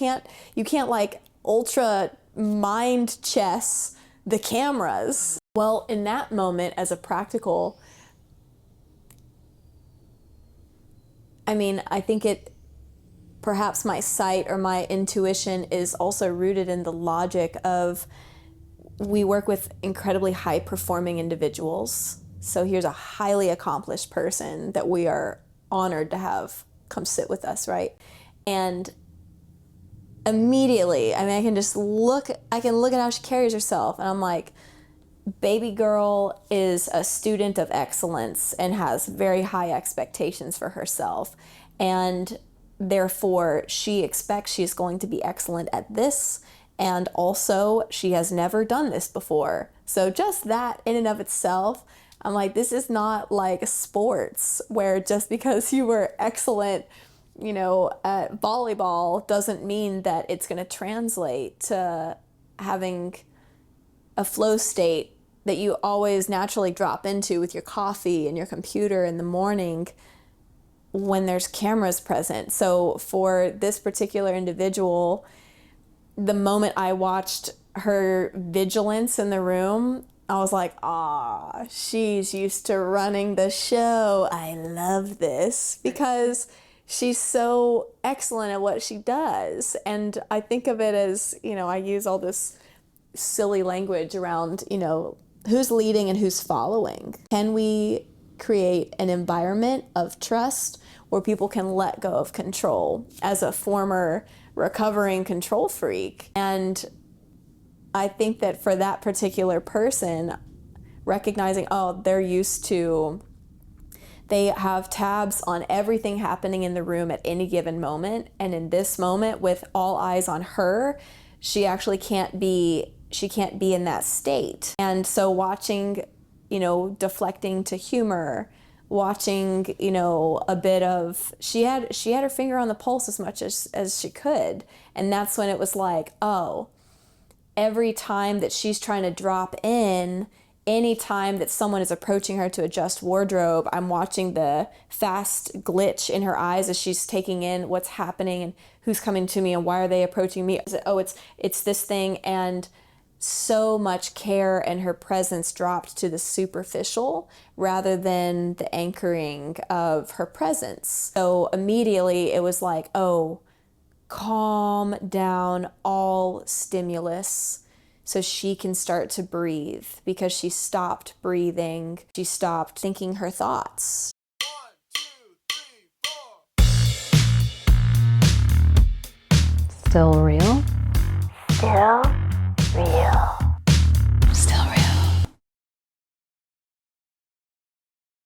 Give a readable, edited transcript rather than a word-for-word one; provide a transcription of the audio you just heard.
you can't like ultra mind chess the cameras. Well, in that moment, as a practical, I think perhaps my sight or my intuition is also rooted in the logic of, we work with incredibly high performing individuals. So here's a highly accomplished person that we are honored to have come sit with us, right? And immediately, I can look at how she carries herself, and I'm like, baby girl is a student of excellence and has very high expectations for herself. And therefore, she expects she's going to be excellent at this. And also, she has never done this before. So just that in and of itself, I'm like, this is not like sports where just because you were excellent, at volleyball doesn't mean that it's going to translate to having a flow state that you always naturally drop into with your coffee and your computer in the morning when there's cameras present. So for this particular individual, the moment I watched her vigilance in the room, I was like, she's used to running the show. I love this because she's so excellent at what she does. And I think of it as, I use all this silly language around, who's leading and who's following. Can we create an environment of trust where people can let go of control? As a former recovering control freak, and I think that for that particular person, recognizing, they have tabs on everything happening in the room at any given moment, and in this moment, with all eyes on her, she actually can't be in that state. And so watching, deflecting to humor, watching, a bit of, she had her finger on the pulse as much as she could. And that's when it was like, every time that she's trying to drop in, any time that someone is approaching her to adjust wardrobe, I'm watching the fast glitch in her eyes as she's taking in what's happening and who's coming to me and why are they approaching me. It's this thing. And so much care and her presence dropped to the superficial rather than the anchoring of her presence. So immediately it was like, calm down all stimulus so she can start to breathe, because she stopped breathing. She stopped thinking her thoughts. 1, 2, 3, 4. Still real?